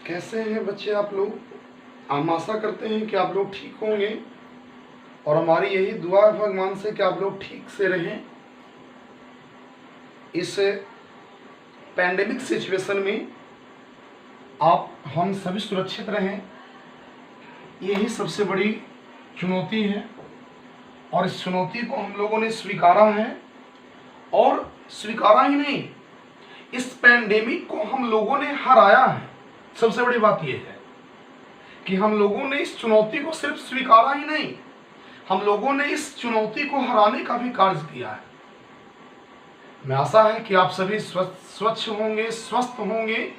कैसे हैं बच्चे आप लोग। हम आशा करते हैं कि आप लोग ठीक होंगे और हमारी यही दुआ है भगवान से कि आप लोग ठीक से रहें। इस पैंडेमिक सिचुएशन में हम सभी सुरक्षित रहें, यही सबसे बड़ी चुनौती है। और इस चुनौती को हम लोगों ने स्वीकारा है, और स्वीकारा ही नहीं, इस पैंडेमिक को हम लोगों ने हराया है। सबसे बड़ी बात यह है कि हम लोगों ने इस चुनौती को सिर्फ स्वीकारा ही नहीं, हम लोगों ने इस चुनौती को हराने का भी कार्य किया है। मैं आशा है कि आप सभी स्वच्छ होंगे, स्वस्थ होंगे।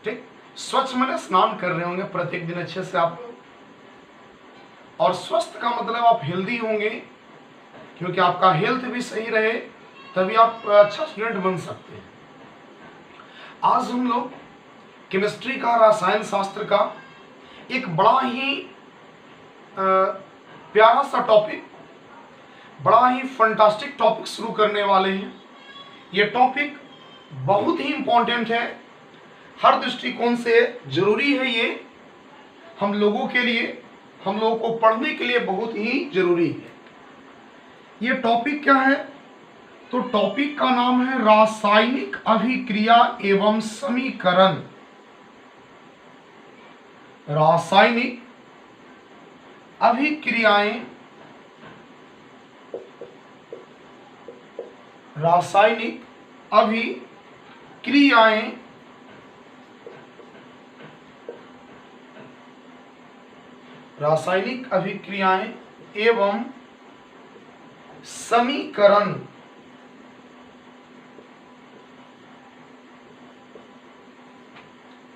ठीक, स्वच्छ मैंने स्नान कर रहे होंगे प्रत्येक दिन अच्छे से आप लोग, और स्वस्थ का मतलब आप हेल्दी होंगे, क्योंकि आपका हेल्थ भी सही रहे तभी आप अच्छा स्टूडेंट बन सकते हैं। आज हम लोग केमिस्ट्री का, रसायन शास्त्र का एक बड़ा ही प्यारा सा टॉपिक, बड़ा ही फंटास्टिक टॉपिक शुरू करने वाले हैं। ये टॉपिक बहुत ही इम्पोर्टेंट है, हर दृष्टिकोण से जरूरी है। ये हम लोगों के लिए, हम लोगों को पढ़ने के लिए बहुत ही जरूरी है। ये टॉपिक क्या है? तो टॉपिक का नाम है रासायनिक अभिक्रिया एवं समीकरण। रासायनिक अभिक्रियाएं, रासायनिक अभिक्रियाएं रासायनिक अभिक्रियाएं एवं समीकरण।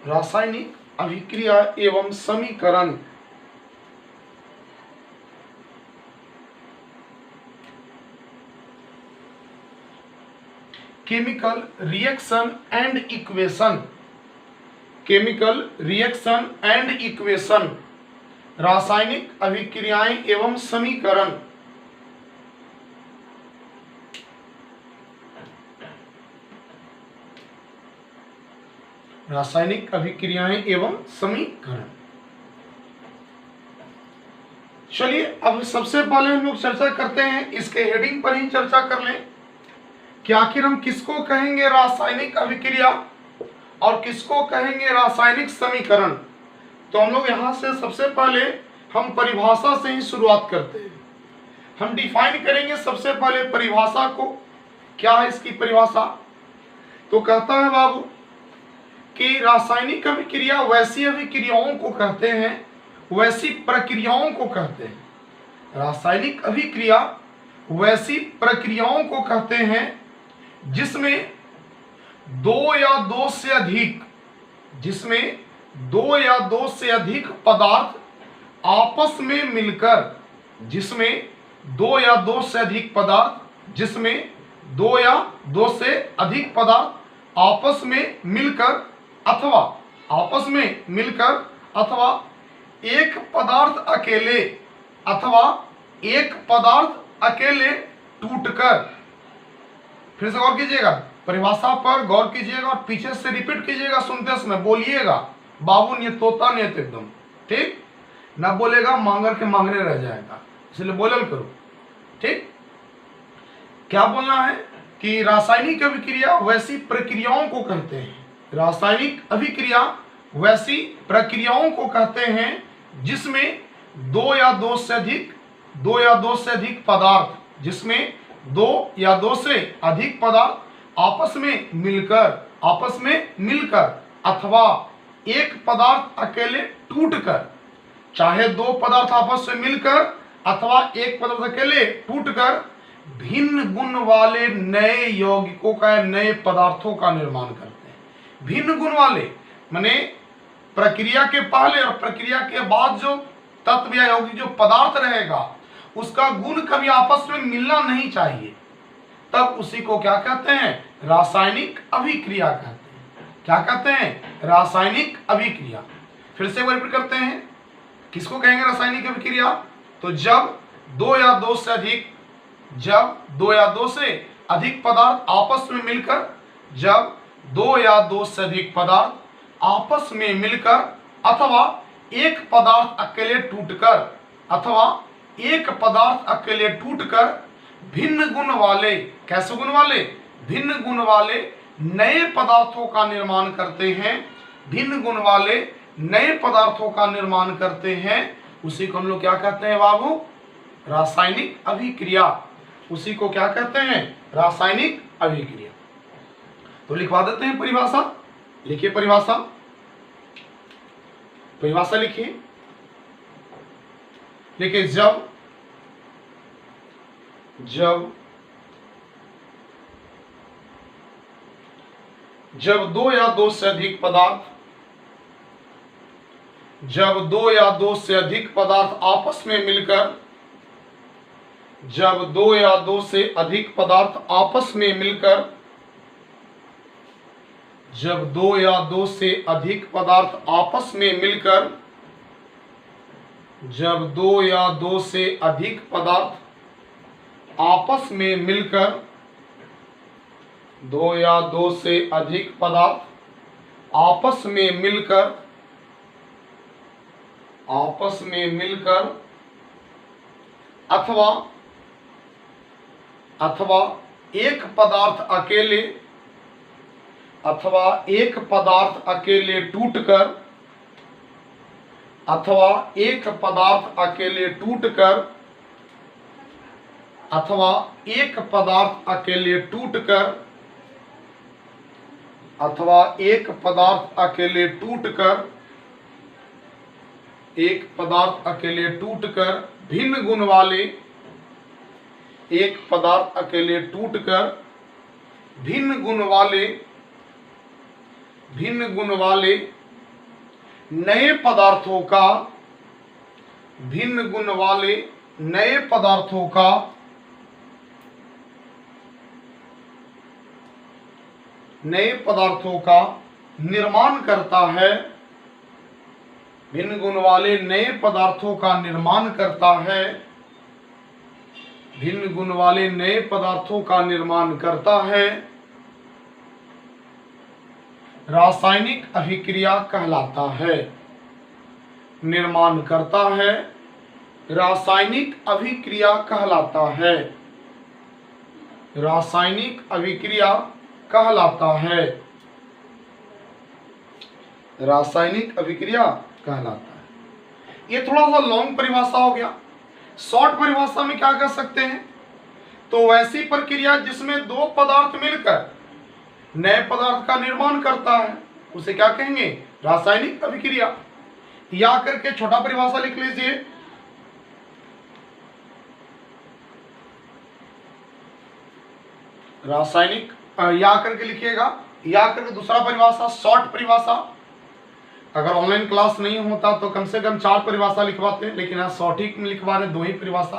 रासायनिक अभिक्रिया एवं समीकरण। Chemical reaction and equation. Chemical reaction and equation, रासायनिक अभिक्रियाएं एवं समीकरण। रासायनिक अभिक्रियाएं एवं समीकरण। चलिए अब सबसे पहले हम लोग चर्चा करते हैं, इसके हेडिंग पर ही चर्चा कर लें कि आखिर हम किसको कहेंगे रासायनिक अभिक्रिया और किसको कहेंगे रासायनिक समीकरण। तो हम लोग यहां से सबसे पहले हम परिभाषा से ही शुरुआत करते हैं। हम डिफाइन करेंगे सबसे पहले परिभाषा को। क्या है इसकी परिभाषा? तो कहता है बाबू कि रासायनिक अभिक्रिया वैसी अभिक्रियाओं को कहते हैं, वैसी प्रक्रियाओं को कहते हैं। रासायनिक अभिक्रिया वैसी प्रक्रियाओं को कहते हैं जिसमें दो या दो से अधिक पदार्थ आपस में मिलकर, जिसमें दो या दो से अधिक पदार्थ आपस में मिलकर अथवा एक पदार्थ अकेले टूटकर। फिर से गौर कीजिएगा, परिभाषा पर गौर कीजिएगा और पीछे से रिपीट कीजिएगा, सुनते समय बोलिएगा। बाबू नहीं तोता नहीं तो एकदम ठीक ना बोलेगा, मांगर के मांगने रह जाएगा, इसलिए बोलल करो। ठीक, क्या बोलना है कि रासायनिक अभिक्रिया वैसी प्रक्रियाओं को कहते हैं। रासायनिक अभिक्रिया वैसी प्रक्रियाओं को कहते हैं जिसमें दो या दो से अधिक पदार्थ, जिसमें दो या दो से अधिक पदार्थ आपस में मिलकर अथवा एक पदार्थ अकेले टूटकर, चाहे दो पदार्थ आपस में मिलकर अथवा एक पदार्थ अकेले टूटकर भिन्न गुण वाले नए यौगिकों का, नए पदार्थों का निर्माण करते हैं। भिन्न गुण वाले माने प्रक्रिया के पहले और प्रक्रिया के बाद जो तत्व या यौगिक जो पदार्थ रहेगा उसका गुण कभी आपस में मिलना नहीं चाहिए, तब उसी को क्या कहते हैं? रासायनिक अभिक्रिया कहते हैं। क्या कहते हैं? रासायनिक अभिक्रिया। फिर से रिपीट करते हैं, किसको कहेंगे रासायनिक अभिक्रिया? तो जब दो या दो से अधिक पदार्थ आपस में मिलकर, जब दो या दो से अधिक पदार्थ आपस में मिलकर अथवा एक पदार्थ अकेले टूटकर अथवा एक पदार्थ अकेले टूटकर भिन्न गुण वाले, कैसे गुण वाले, भिन्न गुण वाले नए पदार्थों का निर्माण करते हैं, भिन्न गुण वाले नए पदार्थों का निर्माण करते हैं, उसी को हम लोग क्या कहते हैं बाबू, रासायनिक अभिक्रिया। उसी को क्या कहते हैं, रासायनिक अभिक्रिया। तो लिखवा देते हैं परिभाषा, लिखिए परिभाषा, परिभाषा लिखिए, देखिए जब दो या दो से अधिक पदार्थ, जब दो या दो से अधिक पदार्थ आपस में मिलकर, जब दो या दो से अधिक पदार्थ आपस में मिलकर, जब दो या दो से अधिक पदार्थ आपस में मिलकर, जब दो या दो से अधिक पदार्थ आपस में मिलकर, दो या दो से अधिक पदार्थ आपस में मिलकर, आपस में मिलकर अथवा एक पदार्थ अकेले, अथवा एक पदार्थ अकेले टूटकर, अथवा एक पदार्थ अकेले टूटकर, अथवा एक पदार्थ अकेले टूटकर, अथवा एक पदार्थ अकेले टूटकर, एक पदार्थ अकेले टूटकर भिन्न गुण वाले, एक पदार्थ अकेले टूटकर भिन्न गुण वाले, भिन्न गुण वाले नए पदार्थों का, भिन्न गुण वाले नए पदार्थों का, नए पदार्थों का निर्माण करता है, भिन्न गुण वाले नए पदार्थों का निर्माण करता है, भिन्न गुण वाले नए पदार्थों का निर्माण करता है, रासायनिक अभिक्रिया कहलाता है। निर्माण करता है, रासायनिक अभिक्रिया कहलाता है, रासायनिक अभिक्रिया कहलाता है, रासायनिक अभिक्रिया कहलाता है। ये थोड़ा सा लॉन्ग परिभाषा हो गया। शॉर्ट परिभाषा में क्या कह सकते हैं, तो वैसी प्रक्रिया जिसमें दो पदार्थ मिलकर नए पदार्थ का निर्माण करता है उसे क्या कहेंगे, रासायनिक अभिक्रिया। या करके छोटा परिभाषा लिख लीजिए, रासायनिक, या करके लिखिएगा, या करके दूसरा परिभाषा शॉर्ट परिभाषा। अगर ऑनलाइन क्लास नहीं होता तो कम से कम 4 परिभाषा लिखवाते हैं, लेकिन यहाँ शॉर्ट ही लिखवा रहे 2 ही परिभाषा।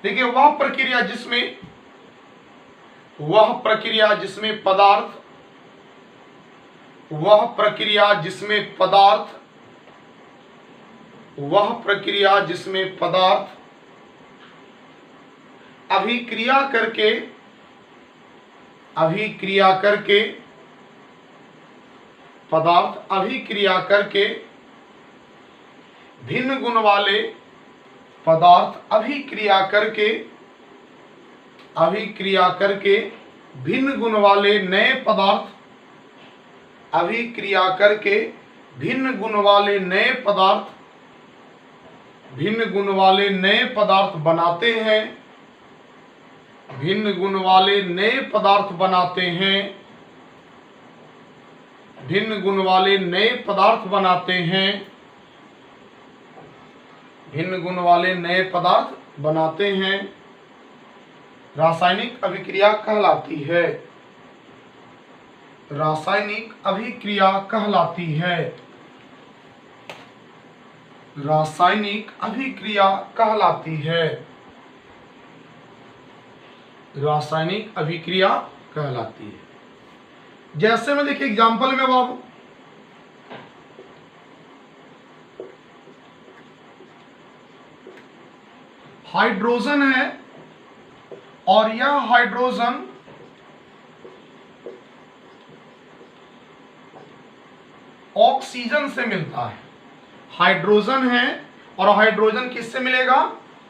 देखिए वह प्रक्रिया जिसमें, वह प्रक्रिया जिसमें पदार्थ, वह प्रक्रिया जिसमें पदार्थ, वह प्रक्रिया जिसमें पदार्थ अभिक्रिया करके, अभिक्रिया करके, पदार्थ अभिक्रिया करके भिन्न गुण वाले पदार्थ अभिक्रिया करके, अभिक्रिया करके भिन्न गुण वाले नए पदार्थ, अभिक्रिया करके भिन्न गुण वाले नए पदार्थ, भिन्न गुण वाले नए पदार्थ बनाते हैं, भिन्न गुण वाले नए पदार्थ बनाते हैं, भिन्न गुण वाले नए पदार्थ बनाते हैं, भिन्न गुण वाले नए पदार्थ बनाते हैं, रासायनिक अभिक्रिया कहलाती है, रासायनिक अभिक्रिया कहलाती है, रासायनिक अभिक्रिया कहलाती है, रासायनिक अभिक्रिया कहलाती है। जैसे में देखिए एग्जांपल में बाबू, हाइड्रोजन है और यह हाइड्रोजन ऑक्सीजन से मिलता है। हाइड्रोजन है और हाइड्रोजन किससे मिलेगा?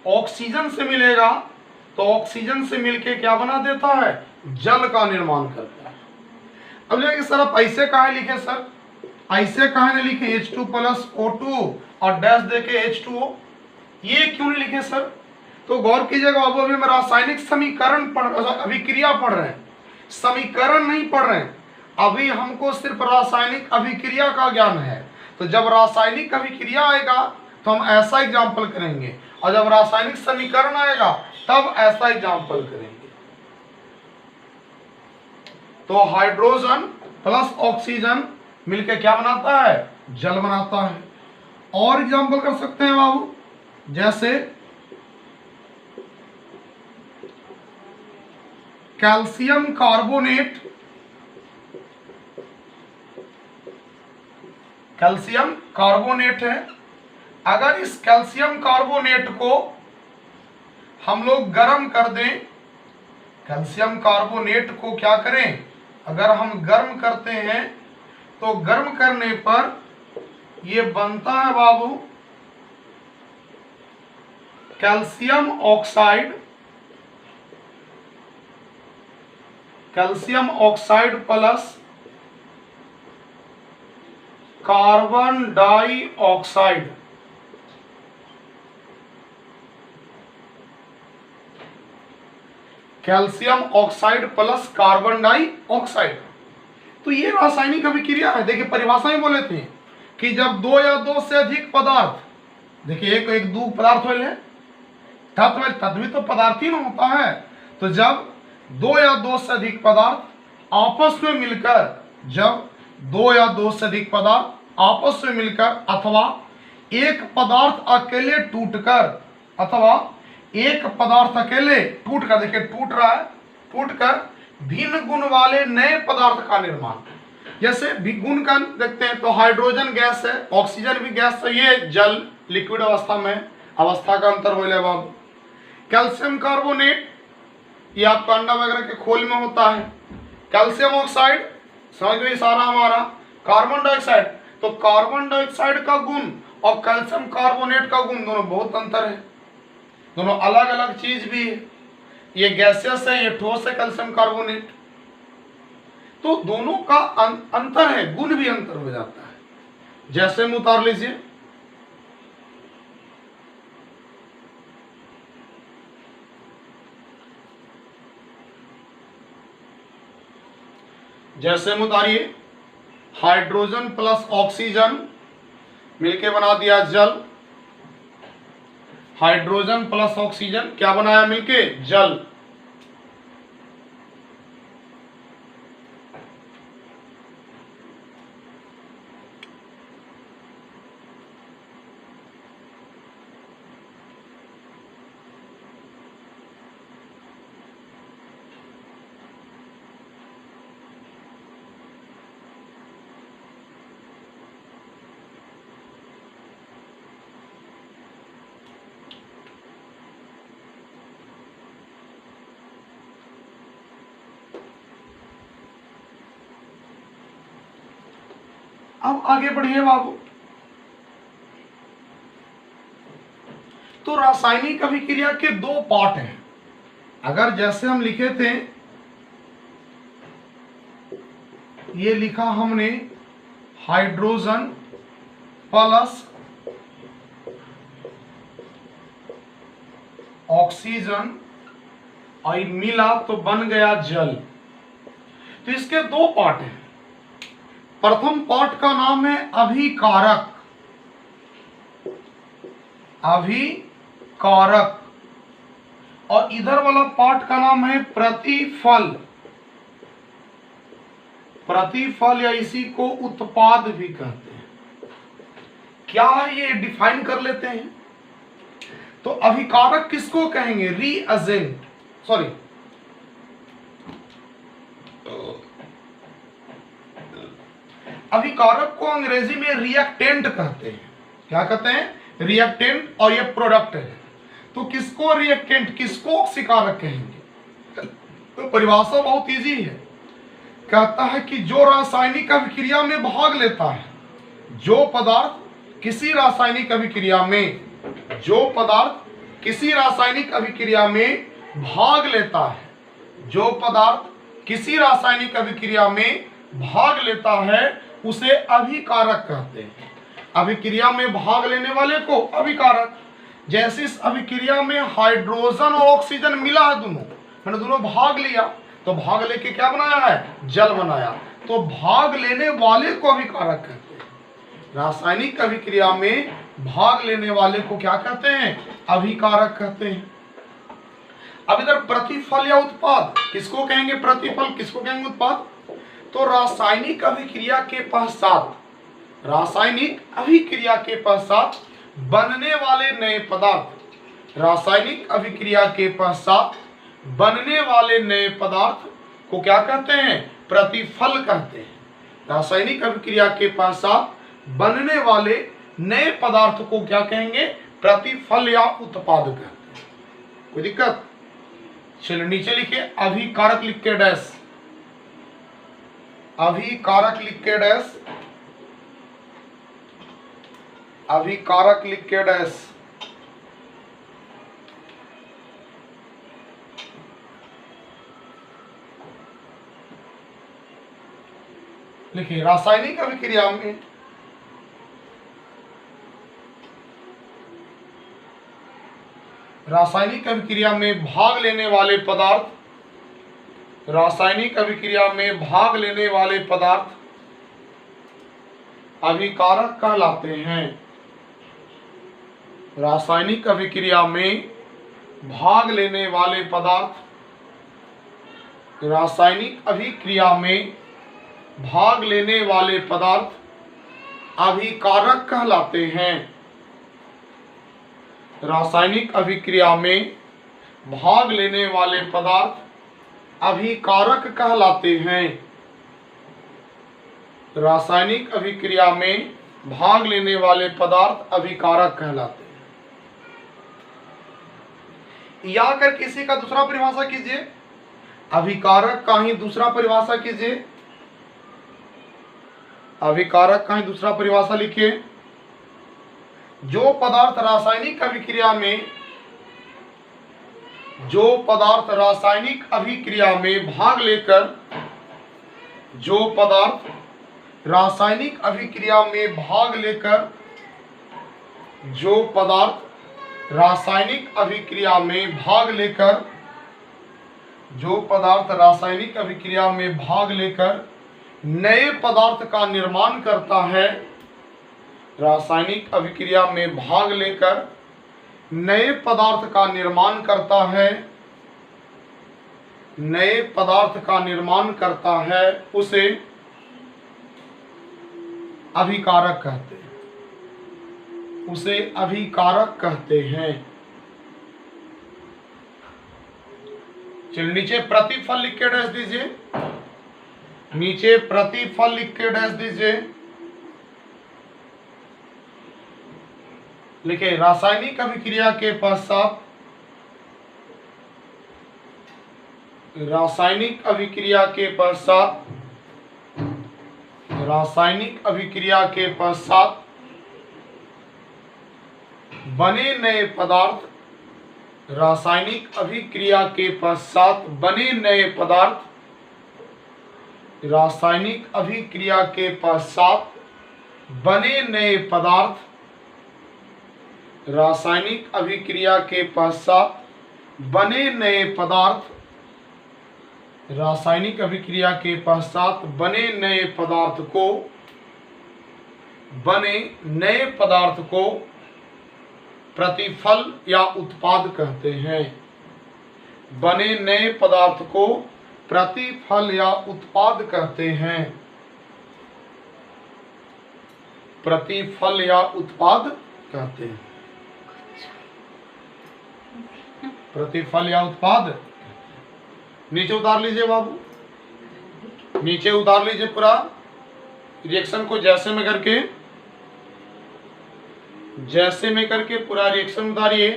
ऑक्सीजन से मिलेगा। तो ऑक्सीजन से मिलके क्या बना देता है? जल का निर्माण करता है। अब देखिए सर आप ऐसे काहे लिखे सर, ऐसे काहे नहीं लिखे H2+O2 और डैश देके H2O, ये क्यों नहीं लिखे सर? तो गौर कीजिएगा बाबू, अभी हम रासायनिक समीकरण अभिक्रिया पढ़ रहे हैं, समीकरण नहीं पढ़ रहे हैं। अभी हमको सिर्फ रासायनिक अभिक्रिया का ज्ञान है। तो जब रासायनिक अभिक्रिया आएगा तो हम ऐसा एग्जाम्पल करेंगे, और जब रासायनिक समीकरण आएगा तब ऐसा एग्जाम्पल करेंगे। तो हाइड्रोजन प्लस ऑक्सीजन मिलकर क्या बनाता है? जल बनाता है। और एग्जाम्पल कर सकते हैं बाबू, जैसे कैल्शियम कार्बोनेट, कैल्शियम कार्बोनेट है। अगर इस कैल्शियम कार्बोनेट को हम लोग गर्म कर दें, कैल्शियम कार्बोनेट को क्या करें, अगर हम गर्म करते हैं तो गर्म करने पर ये बनता है बाबू calcium oxide, calcium oxide plus carbon dioxide. Calcium oxide plus carbon dioxide. तो ये रासायनिक अभिक्रिया है। देखिए परिभाषा में बोले थे कि जब दो या दो से अधिक पदार्थ, देखिए एक दो पदार्थ वाले तत्व भी तो पदार्थ ही ना होता है। तो जब दो या दो से अधिक पदार्थ आपस में मिलकर, जब दो या दो से अधिक पदार्थ आपस में मिलकर अथवा एक पदार्थ अकेले टूटकर, अथवा एक पदार्थ अकेले टूटकर, देखिए टूट रहा है, टूटकर भिन्न गुण वाले नए पदार्थ का निर्माण। जैसे भी गुण का देखते हैं तो हाइड्रोजन गैस है, ऑक्सीजन भी गैस है, ये जल लिक्विड अवस्था में, अवस्था का अंतर हो बाबू। कैल्शियम कार्बोनेट ये आपका अंडा वगैरह के खोल में होता है। कैल्शियम ऑक्साइड समझ में सारा हमारा। कार्बन डाइऑक्साइड, तो कार्बन डाइऑक्साइड का गुण और कैल्शियम कार्बोनेट का गुण दोनों बहुत अंतर है, दोनों अलग अलग चीज भी है। ये गैसियस है, ये ठोस है कैल्शियम कार्बोनेट। तो दोनों का अंतर है, गुण भी अंतर हो जाता है। जैसे में उतार लीजिए, जैसे में उतारिए, हाइड्रोजन प्लस ऑक्सीजन मिलके बना दिया जल। हाइड्रोजन प्लस ऑक्सीजन क्या बनाया मिलके? जल। अब आगे बढ़िए बाबू। तो रासायनिक अभिक्रिया के दो पार्ट हैं। अगर जैसे हम लिखे थे, ये लिखा हमने हाइड्रोजन प्लस ऑक्सीजन और मिला तो बन गया जल। तो इसके दो पार्ट हैं। प्रथम पार्ट का नाम है अभिकारक, अभिकारक, और इधर वाला पार्ट का नाम है प्रतिफल, प्रतिफल या इसी को उत्पाद भी कहते हैं। क्या है ये डिफाइन कर लेते हैं। तो अभिकारक किसको कहेंगे? रीएजेंट, सॉरी अभिकारक को अंग्रेजी में रिएक्टेंट कहते हैं। क्या कहते हैं? रिएक्टेंट। और ये प्रोडक्ट है। तो किसको रिएक्टेंट, किसको ऑक्सीकारक कहेंगे? तो परिभाषा बहुत इजी है। कहता है कि जो रासायनिक अभिक्रिया में भाग लेता है, जो पदार्थ किसी रासायनिक अभिक्रिया में, जो पदार्थ किसी रासायनिक अभिक्रिया में भाग लेता है, जो पदार्थ किसी रासायनिक अभिक्रिया में भाग लेता है उसे अभिकारक कहते हैं। अभिक्रिया में भाग लेने वाले को अभिकारक। जैसे इस अभिक्रिया में हाइड्रोजन और ऑक्सीजन मिला है, मैंने दोनों भाग लिया, तो भाग लेके क्या बनाया है, जल बनाया, तो भाग लेने वाले को अभिकारक कहते हैं। रासायनिक अभिक्रिया में भाग लेने वाले को क्या कहते हैं, अभिकारक कहते हैं। अब इधर प्रतिफल या उत्पाद किसको कहेंगे, प्रतिफल किसको कहेंगे, उत्पाद। तो रासायनिक अभिक्रिया के पश्चात, रासायनिक अभिक्रिया के पश्चात बनने वाले नए पदार्थ, रासायनिक अभिक्रिया के पश्चात बनने वाले नए पदार्थ को क्या कहते हैं, प्रतिफल कहते हैं। रासायनिक अभिक्रिया के पश्चात बनने वाले नए पदार्थ को क्या कहेंगे, प्रतिफल या उत्पाद कहते हैं। कोई दिक्कत? चलिए नीचे लिखिए, अभिकारक लिख के डैश, अभिकारक लिख के डैश, अभिकारक लिख के डैश। लिखिए, रासायनिक अभिक्रिया में रासायनिक अभिक्रिया में भाग लेने वाले पदार्थ, रासायनिक अभिक्रिया में भाग लेने वाले पदार्थ अभिकारक कहलाते हैं। रासायनिक अभिक्रिया में भाग लेने वाले पदार्थ, रासायनिक अभिक्रिया में भाग लेने वाले पदार्थ अभिकारक कहलाते हैं। रासायनिक अभिक्रिया में भाग लेने वाले पदार्थ अभिकारक कहलाते हैं। रासायनिक अभिक्रिया में भाग लेने वाले पदार्थ अभिकारक कहलाते हैं। या कर किसी का दूसरा परिभाषा कीजिए, अभिकारक का ही दूसरा परिभाषा कीजिए, अभिकारक का ही दूसरा परिभाषा लिखिए। जो पदार्थ रासायनिक अभिक्रिया में, जो पदार्थ रासायनिक अभिक्रिया में भाग लेकर, जो पदार्थ रासायनिक अभिक्रिया में भाग लेकर, जो पदार्थ रासायनिक अभिक्रिया में भाग लेकर, जो पदार्थ रासायनिक अभिक्रिया में भाग लेकर नए पदार्थ का निर्माण करता है, रासायनिक अभिक्रिया में भाग लेकर नए पदार्थ का निर्माण करता है, नए पदार्थ का निर्माण करता है, उसे अभिकारक कहते हैं, उसे अभिकारक कहते हैं। चलिए नीचे प्रतिफल लिख के डैश दीजिए, नीचे प्रतिफल लिख के डैश दीजिए। लिखे, रासायनिक अभिक्रिया के पश्चात, रासायनिक अभिक्रिया के पश्चात, रासायनिक अभिक्रिया के पश्चात बने नए पदार्थ, रासायनिक अभिक्रिया के पश्चात बने नए पदार्थ, रासायनिक अभिक्रिया के पश्चात बने नए पदार्थ, रासायनिक अभिक्रिया के पश्चात बने नए पदार्थ, रासायनिक अभिक्रिया के पश्चात बने नए पदार्थ को, बने नए पदार्थ को प्रतिफल या उत्पाद कहते हैं। बने नए पदार्थ को प्रतिफल या उत्पाद कहते हैं। प्रतिफल या उत्पाद कहते हैं। प्रतिफल या उत्पाद। नीचे उतार लीजिए बाबू, नीचे उतार लीजिए पूरा रिएक्शन को, जैसे में करके पूरा रिएक्शन उतारिए।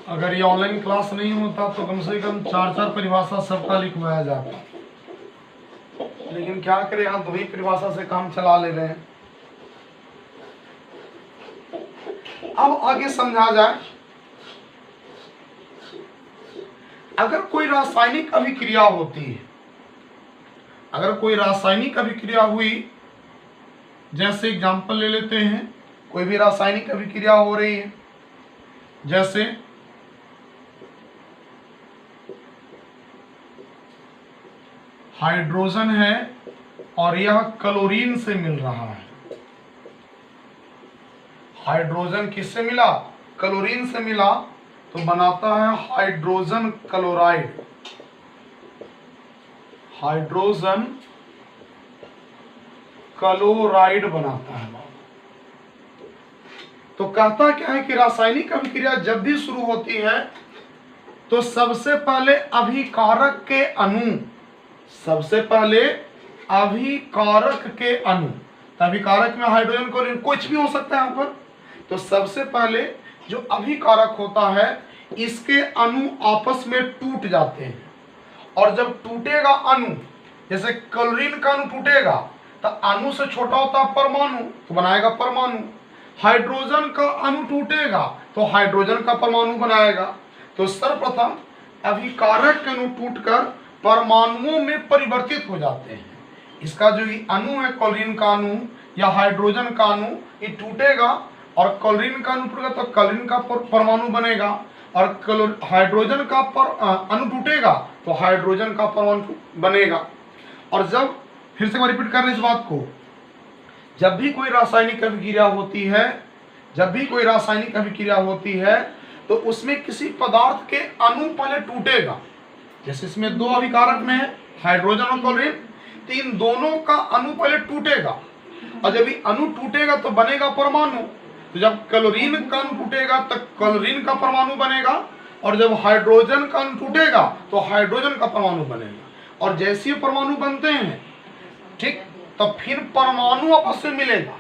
अगर ये ऑनलाइन क्लास नहीं होता तो कम से कम 4-4 परिभाषा सबका लिखवाया जाता, लेकिन क्या करें, हम 2 ही परिभाषा से काम चला ले रहे हैं। अब आगे समझा जाए, अगर कोई रासायनिक अभिक्रिया होती है, अगर कोई रासायनिक अभिक्रिया हुई, जैसे एग्जांपल ले लेते हैं, कोई भी रासायनिक अभिक्रिया हो रही है, जैसे हाइड्रोजन है और यह क्लोरीन से मिल रहा है। हाइड्रोजन किससे मिला? क्लोरीन से मिला, तो बनाता है हाइड्रोजन क्लोराइड। हाइड्रोजन क्लोराइड बनाता है। तो कहता क्या है कि रासायनिक अभिक्रिया जब भी शुरू होती है तो सबसे पहले अभिकारक के अणु, सबसे पहले अभिकारक के अणु, तो अभिकारक में हाइड्रोजन क्लोरीन कुछ भी हो सकता है यहाँ पर, तो सबसे पहले जो अभिकारक होता है इसके अणु आपस में टूट जाते हैं, और जब टूटेगा अणु, जैसे क्लोरीन का अणु टूटेगा तो अणु से छोटा होता है परमाणु, तो बनाएगा परमाणु। हाइड्रोजन का अणु टूटेगा तो हाइड्रोजन का परमाणु बनाएगा। तो सर्वप्रथम अभिकारक के अणु टूटकर परमाणुओं में परिवर्तित हो जाते हैं। इसका जो ये अणु है, क्लोरीन का अणु या हाइड्रोजन का अणु, ये टूटेगा और क्लोरीन का अणु टूटेगा तो क्लोरीन का परमाणु बनेगा, और हाइड्रोजन का अणु टूटेगा तो हाइड्रोजन का परमाणु बनेगा। और जब फिर से रिपीट कर रहे हैं इस बात को, जब भी कोई रासायनिक अभिक्रिया होती है, जब भी कोई रासायनिक अभिक्रिया होती है तो उसमें किसी पदार्थ के अणु पहले टूटेगा। जैसे इसमें 2 अभिकारक में है, हाइड्रोजन और क्लोरीन, तो इन दोनों का अणु पहले टूटेगा, और जब ये अणु टूटेगा तो बनेगा परमाणु। तो जब क्लोरीन का अणु टूटेगा तो क्लोरीन का परमाणु बनेगा, और जब हाइड्रोजन का अणु टूटेगा तो हाइड्रोजन का परमाणु बनेगा। और जैसे परमाणु बनते हैं, ठीक, तो फिर परमाणु आपस में मिलेगा,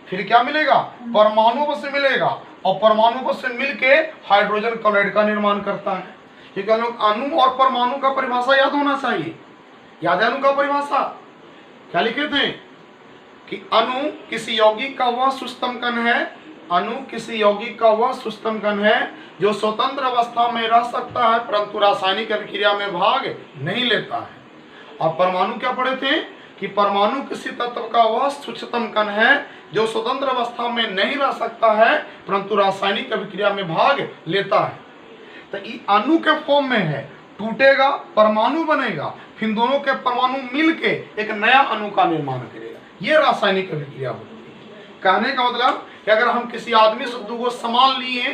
फिर क्या मिलेगा? परमाणु आपस में मिलेगा, और परमाणु आपस में मिलके हाइड्रोजन क्लोराइड का निर्माण करता है। ठीक है लोग, अणु और परमाणु का परिभाषा याद होना चाहिए। याद है अणु का परिभाषा? क्या लिखे थे कि अणु किसी यौगिक का वह सुस्तम कण है, अणु किसी यौगिक का वह सुस्तम कण है जो स्वतंत्र अवस्था में रह सकता है परंतु रासायनिक अभिक्रिया में भाग नहीं लेता है। और परमाणु क्या पढ़े थे कि परमाणु किसी तत्व का वह सूक्ष्मतम कण है जो स्वतंत्र अवस्था में नहीं रह सकता है परंतु रासायनिक अभिक्रिया में भाग लेता है। तो ये अणु के फॉर्म में है, टूटेगा परमाणु बनेगा, फिर दोनों के परमाणु मिलके एक नया अणु का निर्माण करेगा, ये रासायनिक अभिक्रिया होती है। कहने का मतलब कि अगर हम किसी आदमी से 2 सामान लिए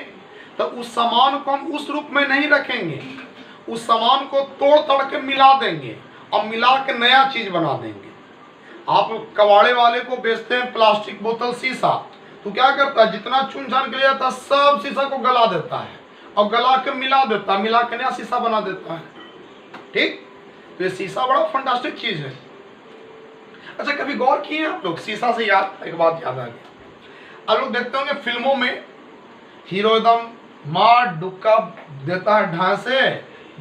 तो उस सामान को हम उस रूप में नहीं रखेंगे, उस सामान को तोड़ तोड़ के मिला देंगे और मिला के नया चीज बना देंगे। आप कबाड़े वाले को बेचते हैं प्लास्टिक बोतल शीशा, तो क्या करता है, जितना चुन छान के ले जाता है सब शीशा को गला देता है और गला के मिला देता है, मिला के नया शीशा बना देता है। ठीक, तो ये शीशा बड़ा फंटास्टिक चीज है। अच्छा, कभी गौर किए आप लोग? शीशा से याद एक बात याद आ गई, आप लोग देखते होंगे फिल्मों में हीरो एकदम मार डुक्का देता है ढां से,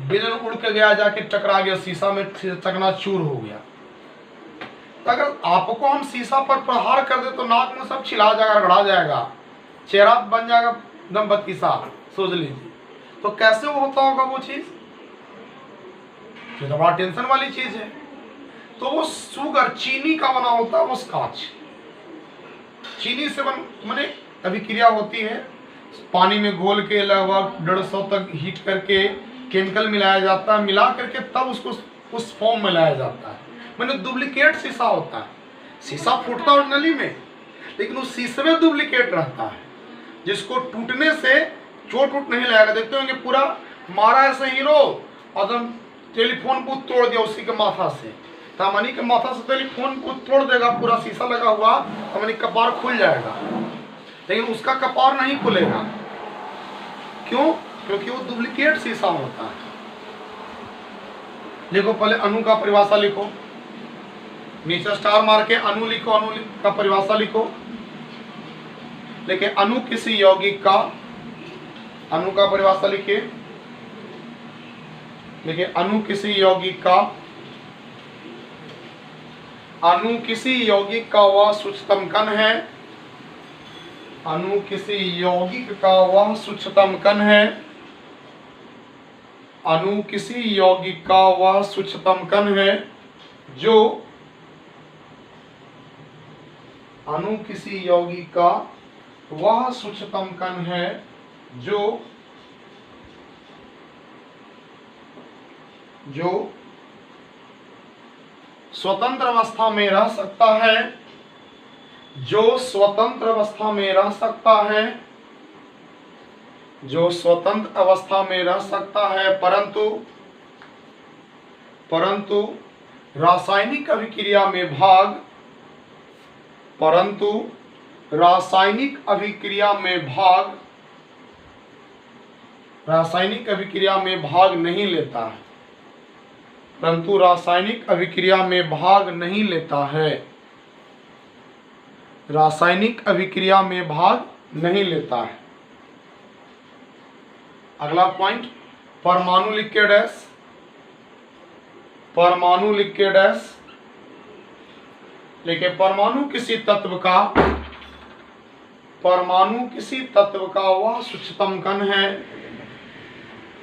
विलन उड़ के गया, जाके टकरा गया शीशा में, चकनाचूर हो गया। तो अगर आपको हम शीशा पर प्रहार कर दे तो नाक में सब छिला जाएगा, रगड़ा जाएगा, चेहरा बन जाएगा एकदम बदकिसा, सोच लीजिए। तो कैसे वो होता होगा वो चीज? तो बड़ा टेंशन वाली चीज है। तो वो शुगर चीनी का बना होता है, वो स्कॉच चीनी से बने अभिक्रिया होती है, पानी में घोल के लगभग 150 तक हीट करके केमिकल मिलाया जाता है, मिला करके तब उसको उस फॉर्म में लाया जाता है। मैंने डुप्लीकेट शीशा होता है, शीशा फूटता ओरिजिनली में, लेकिन उस शीशे में डुप्लीकेट रहता है जिसको टूटने से चोट उठ नहीं लगेगा। देखते होंगे पूरा मारा ऐसे हीरो और टेलीफोन बूथ तोड़ दिया उसी के माथा से, तामनी के माथा से टेलीफोन बूथ तोड़ देगा, पूरा शीशा लगा हुआ, तामनी कपार खुल जाएगा, लेकिन उसका कपार नहीं खुलेगा। क्यों? क्योंकि वो डुप्लीकेट शीशा होता है। लिखो पहले अणु का परिभाषा लिखो, नीचे स्टार मार के अणु लिखो, अणु का परिभाषा लिखो। देखिए अणु किसी यौगिक का, अणु का परिभाषा लिखिए। देखिए अणु किसी यौगिक का, अणु किसी यौगिक का वह सूक्ष्मतम कण है, अणु किसी यौगिक का वह सूक्ष्मतम कण है, अणु किसी यौगिक का वह सूक्ष्मतम कण है जो, अणु किसी यौगिक का वह सूक्ष्मतम कण है जो स्वतंत्र अवस्था में रह सकता है, जो स्वतंत्र अवस्था में रह सकता है, जो स्वतंत्र अवस्था में रह सकता है, परंतु रासायनिक अभिक्रिया में भाग, परंतु रासायनिक अभिक्रिया में भाग, रासायनिक अभिक्रिया में भाग नहीं लेता है, परंतु रासायनिक अभिक्रिया में भाग नहीं लेता है, रासायनिक अभिक्रिया में भाग नहीं लेता है। अगला पॉइंट, परमाणु लिख के डैश, परमाणु लिख के डैश। देखिए परमाणु किसी तत्व का, परमाणु किसी तत्व का वह सूक्ष्मतम कण है,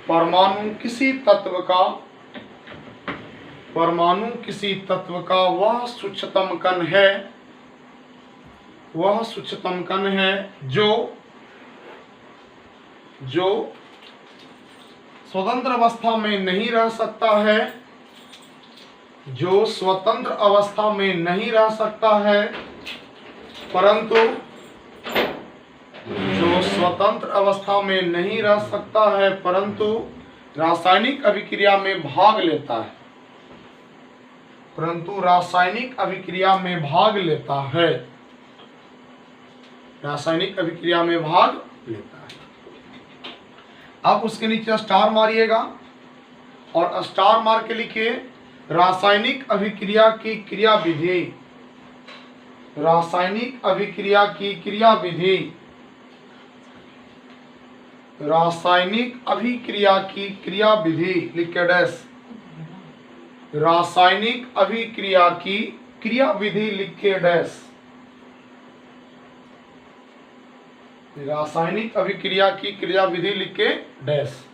परमाणु किसी तत्व का, परमाणु किसी तत्व का वह सूक्ष्मतम कण है, वह सूक्ष्मतम कण है जो स्वतंत्र अवस्था में नहीं रह सकता है, जो स्वतंत्र अवस्था में नहीं रह सकता है, परंतु जो स्वतंत्र अवस्था में नहीं रह सकता है परंतु रासायनिक अभिक्रिया में भाग लेता है, परंतु रासायनिक अभिक्रिया में भाग लेता है, रासायनिक अभिक्रिया में भाग लेता है। अब उसके नीचे स्टार मारिएगा और स्टार मार के लिखिए रासायनिक अभिक्रिया की क्रिया विधि, रासायनिक अभिक्रिया की क्रिया विधि, रासायनिक अभिक्रिया की क्रिया विधि लिख के डैश, रासायनिक अभिक्रिया की क्रिया विधि लिख के डैश, रासायनिक अभिक्रिया की क्रिया विधि लिख के डैश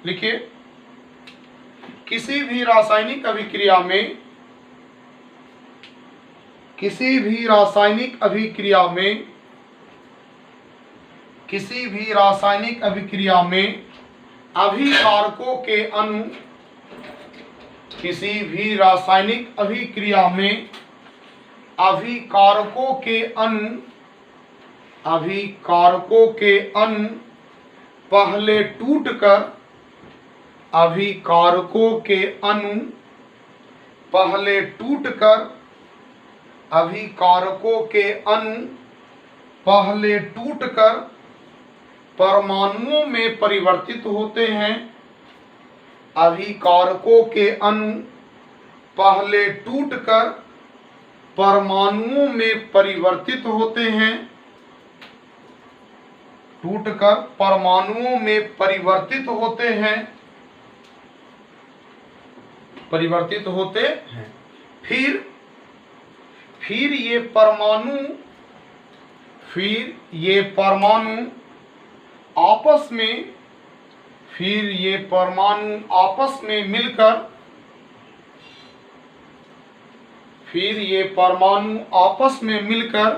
लिखिए। किसी भी रासायनिक अभिक्रिया में, किसी भी रासायनिक अभिक्रिया में, किसी भी रासायनिक अभिक्रिया में अभिकारकों के अणु, किसी भी रासायनिक अभिक्रिया में अभिकारकों के अणु, अभिकारकों के अणु पहले टूटकर, अभिकारकों के अणु पहले टूटकर, अभिकारकों के अणु पहले टूटकर परमाणुओं में परिवर्तित होते हैं, अभिकारकों के अणु पहले टूटकर परमाणुओं में परिवर्तित होते हैं, टूटकर परमाणुओं में परिवर्तित होते हैं, परिवर्तित होते हैं। फिर ये परमाणु, फिर ये परमाणु आपस में, फिर ये परमाणु आपस में मिलकर, फिर ये परमाणु आपस में मिलकर,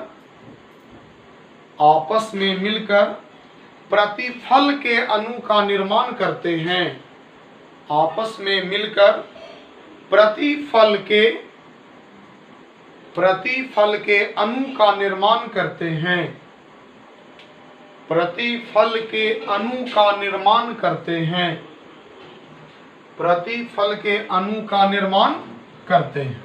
आपस में मिलकर प्रतिफल के अणु का निर्माण करते हैं, आपस में मिलकर प्रतिफल के अणु का निर्माण करते हैं, प्रतिफल के अणु का निर्माण करते हैं, प्रतिफल के अणु का निर्माण करते हैं।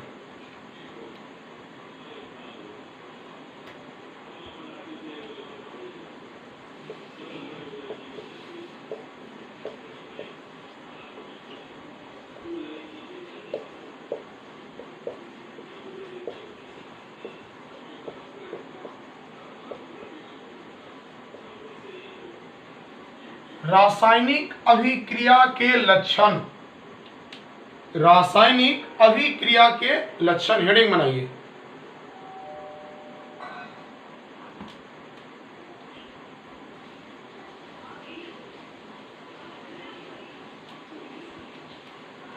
रासायनिक अभिक्रिया के लक्षण, रासायनिक अभिक्रिया के लक्षण, हेडिंग बनाइए।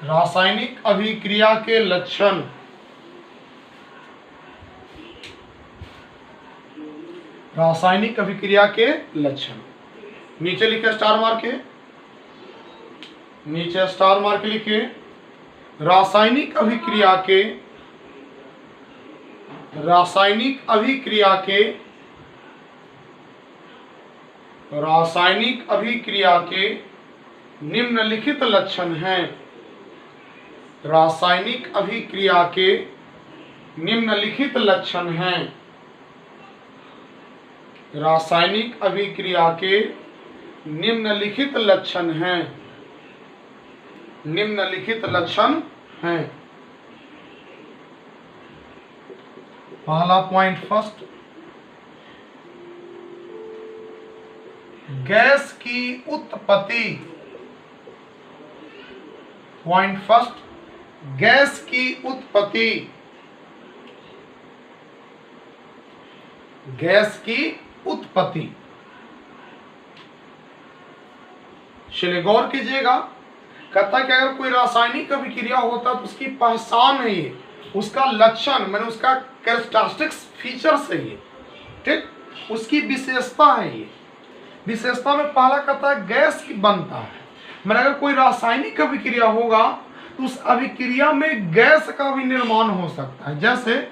रासायनिक अभिक्रिया के लक्षण, रासायनिक अभिक्रिया के लक्षण। नीचे लिखे स्टार मार्क के, नीचे स्टार मार्क लिखे। रासायनिक अभिक्रिया के, रासायनिक अभिक्रिया के, रासायनिक अभिक्रिया के निम्नलिखित लक्षण हैं। रासायनिक अभिक्रिया के निम्नलिखित लक्षण हैं। रासायनिक अभिक्रिया के निम्नलिखित लक्षण हैं। निम्नलिखित लक्षण हैं। पहला पॉइंट फर्स्ट, गैस की उत्पत्ति। पॉइंट फर्स्ट, गैस की उत्पत्ति। गैस की उत्पत्ति। चलिए गौर कीजिएगा, कहता है कि अगर कोई रासायनिक अभिक्रिया होता तो उसकी पहचान है ये, उसका लक्षण मैंने उसका कैरेक्टरिस्टिक्स फीचर्स है ये, ठीक, उसकी विशेषता है ये। विशेषता में पहला कहता है गैस की बनता है। मैंने अगर कोई रासायनिक अभिक्रिया होगा तो उस अभिक्रिया में गैस का भी निर्माण हो सकता है। जैसे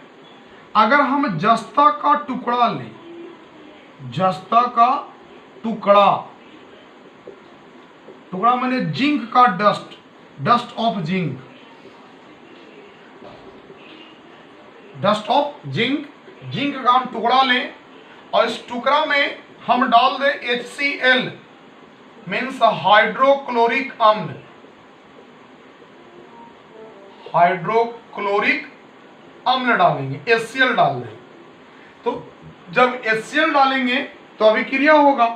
अगर हम जस्ता का टुकड़ा लें, जस्ता का टुकड़ा, टुकड़ा मैंने जिंक का dust, dust of zinc, dust of zinc, zinc का हम टुकड़ा लें और इस टुकड़ा में हम डाल दें HCl मीन्स हाइड्रोक्लोरिक अम्ल, हाइड्रोक्लोरिक अम्ल डालेंगे, HCl डाल दें। तो जब HCl डालेंगे तो अभिक्रिया होगा,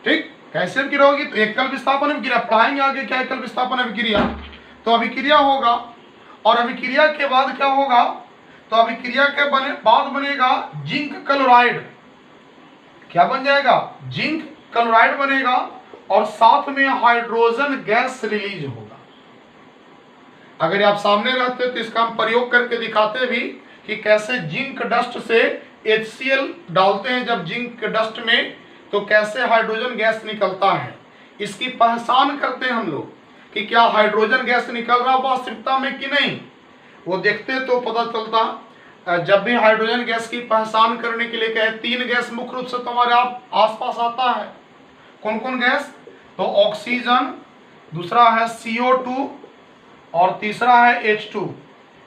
ठीक, कैसे अभिक्रिया होगी? तो एकल विस्थापन अभिक्रिया, पढ़ाएंगे आगे क्या एकल विस्थापन अभिक्रिया। तो अभिक्रिया होगा और अभिक्रिया के बाद क्या होगा? तो अभिक्रिया के बाद बनेगा जिंक क्लोराइड। क्या बन जाएगा? जिंक क्लोराइड बनेगा और साथ में हाइड्रोजन गैस रिलीज होगा। अगर आप सामने रहते तो इसका हम प्रयोग करके दिखाते भी कि कैसे जिंक डस्ट से HCl डालते हैं जब जिंक डस्ट में, तो कैसे हाइड्रोजन गैस निकलता है। इसकी पहचान करते हैं हम लोग कि क्या हाइड्रोजन गैस निकल रहा वास्तविकता में कि नहीं, वो देखते तो पता चलता। जब भी हाइड्रोजन गैस की पहचान करने के लिए कहे, 3 गैस मुख्य रूप से तुम्हारे आसपास आता है। कौन कौन गैस? तो ऑक्सीजन, दूसरा है CO2 और तीसरा है H2।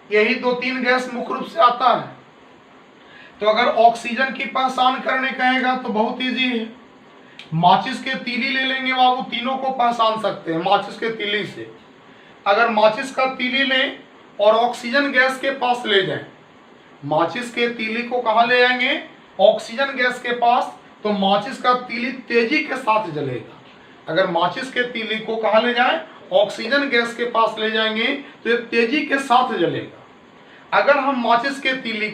यही 2-3 गैस मुख्य रूप से आता है। तो अगर ऑक्सीजन की पहचान करने कहेगा तो बहुत इजी है, माचिस के तीली ले लेंगे बाबू, तीनों को पहचान सकते हैं माचिस के तीली से। अगर माचिस का तीली लें और ऑक्सीजन गैस के पास ले जाएं, माचिस के तीली को कहाँ ले जाएंगे? ऑक्सीजन गैस के पास, तो माचिस का तीली तेजी के साथ जलेगा। अगर माचिस के तीली को कहाँ ले जाएं? ऑक्सीजन गैस के पास ले जाएंगे तो ये तेजी के साथ जलेगा। अगर हम माचिस के तीली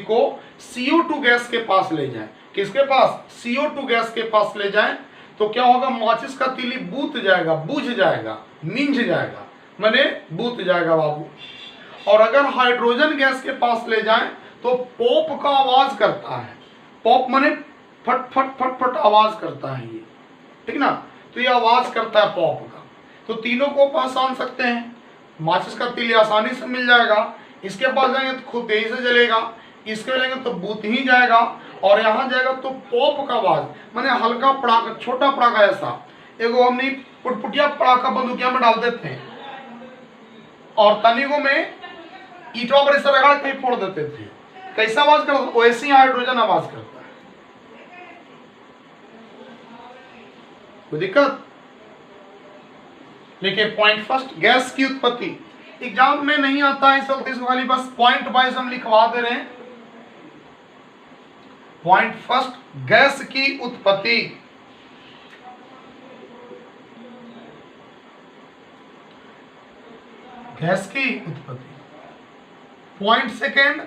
को CO2 गैस के पास ले जाएं, किसके पास? CO2 गैस के पास ले जाएं, तो क्या होगा? माचिस का तीली बुझ जाएगा, मिंज जाएगा, माने बुझ जाएगा बाबू। और अगर हाइड्रोजन गैस के पास ले जाएं तो पॉप का आवाज करता है। पॉप माने फट फट फट फट आवाज करता है ये, ठीक ना? तो ये आवाज करता है पॉप का। तो तीनों को पहचान सकते हैं। माचिस का तीली आसानी से मिल जाएगा, इसके पास जाएंगे तो खूब तेजी से जलेगा, इसके लेंगे तो बुझ ही जाएगा, और यहाँ जाएगा तो पॉप का आवाज माने हल्का पड़ाका, छोटा पड़ाका। ऐसा एगो हमने पुटपुटिया पड़ाका बंदूकिया में डाल देते हैं और तनिगो में ईटों पर ऐसा रगड़ के फोड़ देते थे। कैसा आवाज करता? वैसे ही हाइड्रोजन आवाज करता है। कोई दिक्कत? देखिए पॉइंट फर्स्ट, गैस की उत्पत्ति एग्जाम में नहीं आता है इस वक्त, इस वाली बस पॉइंट वाइज हम लिखवा दे रहे हैं। पॉइंट फर्स्ट, गैस की उत्पत्ति। गैस की उत्पत्ति। पॉइंट सेकेंड,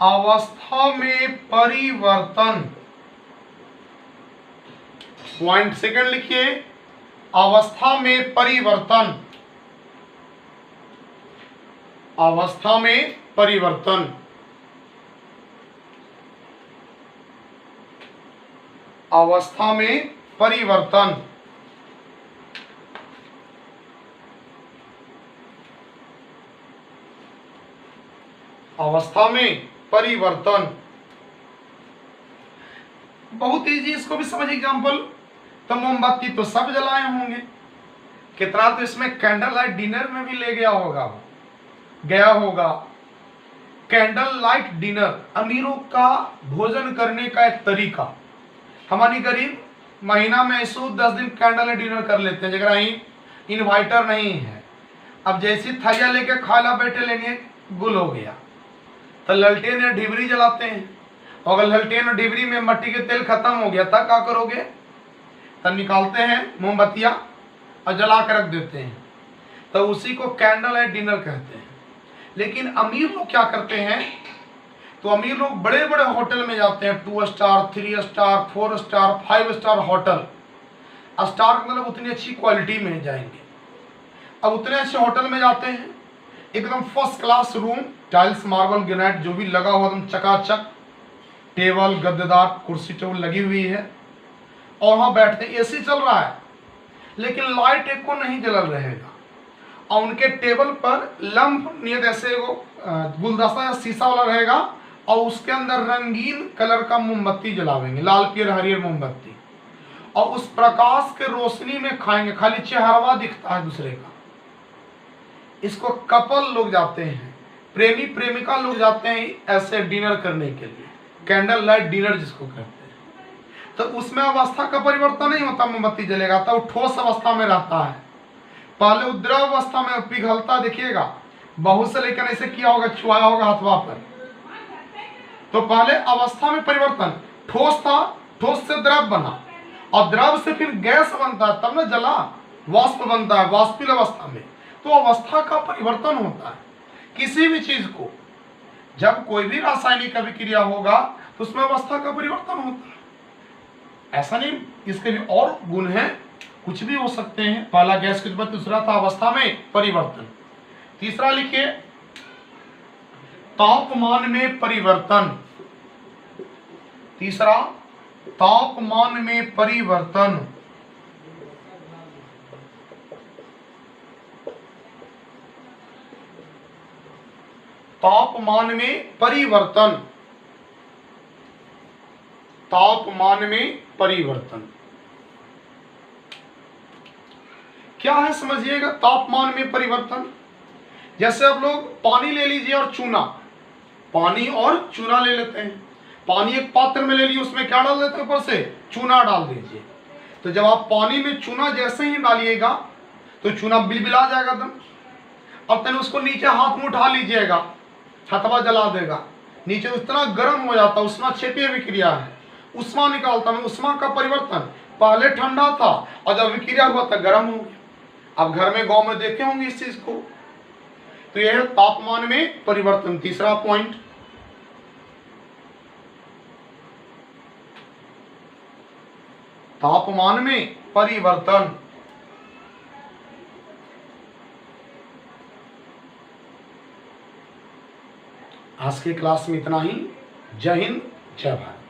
अवस्था में परिवर्तन। पॉइंट सेकेंड लिखिए, अवस्था में परिवर्तन। अवस्था में परिवर्तन। अवस्था में परिवर्तन। अवस्था में परिवर्तन बहुत इजी, इसको भी समझ एग्जाम्पल। तो मोमबत्ती तो सब जलाए होंगे, कितना तो इसमें कैंडल लाइट डिनर में भी ले गया होगा। कैंडल लाइट डिनर अमीरों का भोजन करने का एक तरीका। हमारी गरीब महीना में ऐसो 10 दिन कैंडल लाइट डिनर कर लेते हैं, जगह इन्वाइटर नहीं है। अब जैसी थैया लेके खाला बैठे लेने गुल हो गया तो ललटेन या ढिबरी जलाते हैं। और अगर ललटेन और ढिबरी में मट्टी के तेल खत्म हो गया तब क्या करोगे? तब निकालते हैं मोमबत्तियाँ और जला कर रख देते हैं, तो उसी को कैंडल लाइट डिनर कहते हैं। लेकिन अमीर लोग क्या करते हैं, तो अमीर लोग बड़े बड़े होटल में जाते हैं, 2 star 3 star 4 star 5 star hotel. Star मतलब उतनी अच्छी क्वालिटी में जाएंगे। अब उतने अच्छे होटल में जाते हैं, एकदम first class room, tiles marble granite जो भी लगा हुआ एकदम चकाचक, टेबल गद्देदार कुर्सी टेबल लगी हुई है, और वहाँ बैठते हैं। एसी चल रहा है लेकिन लाइट एक को नहीं जल रहेगा, और उनके टेबल पर लंप नियत ऐसे वो गुलदस्ता या शीशा वाला रहेगा, और उसके अंदर रंगीन कलर का मोमबत्ती जलावेंगे, लाल पीर हरियर मोमबत्ती, और उस प्रकाश के रोशनी में खाएंगे, खाली चेहरा दिखता है दूसरे का। इसको कपल लोग जाते हैं, प्रेमी प्रेमिका लोग जाते हैं ऐसे डिनर करने के लिए, कैंडल लाइट डिनर जिसको कहते हैं। तो उसमें अवस्था का परिवर्तन नहीं होता, मोमबत्ती जलेगा तो ठोस अवस्था में रहता है। पहले वो द्रव अवस्था में पिघलता, देखिएगा बहुत से लेकर ऐसे किया होगा, छुआया होगा हथवा पर। तो पहले अवस्था में परिवर्तन, ठोस था, ठोस से द्रव बना, और द्रव से फिर गैस बनता है, तब न जला, वाष्प बनता है वाष्पिल अवस्था में। तो अवस्था का परिवर्तन होता है किसी भी चीज को। जब कोई भी रासायनिक अभिक्रिया होगा तो उसमें अवस्था का परिवर्तन होता है। ऐसा नहीं, इसके भी और गुण हैं, कुछ भी हो सकते हैं। पहला गैस की उत्पत्ति, दूसरा था अवस्था में परिवर्तन। तीसरा लिखिए, तापमान में परिवर्तन। तीसरा, तापमान में परिवर्तन। तापमान में परिवर्तन। तापमान में परिवर्तन क्या है समझिएगा। तापमान में परिवर्तन, जैसे अब लोग पानी ले लीजिए और चूना, पानी और चूना ले लेते हैं। पानी एक पात्र में ले लीजिए, उसमें क्या डाल देते हैं, ऊपर से चूना डाल दीजिए। तो जब आप पानी में चूना जैसे ही डालिएगा तो चूना बिलबिला जाएगा एकदम। अब तक उसको नीचे हाथ में उठा लीजिएगा, हथवा जला देगा, नीचे उतना गर्म हो जाता, उष्मा क्षेपीय विक्रिया है, उष्मा निकालता है। उष्मा का परिवर्तन, पहले ठंडा था और जब विक्रिया हुआ तो गर्म हो गया। अब घर में गांव में देखे होंगे इस चीज को। तो यह है तापमान में परिवर्तन, तीसरा पॉइंट। तापमान में परिवर्तन। आज के क्लास में इतना ही। जय हिंद, जय भारत।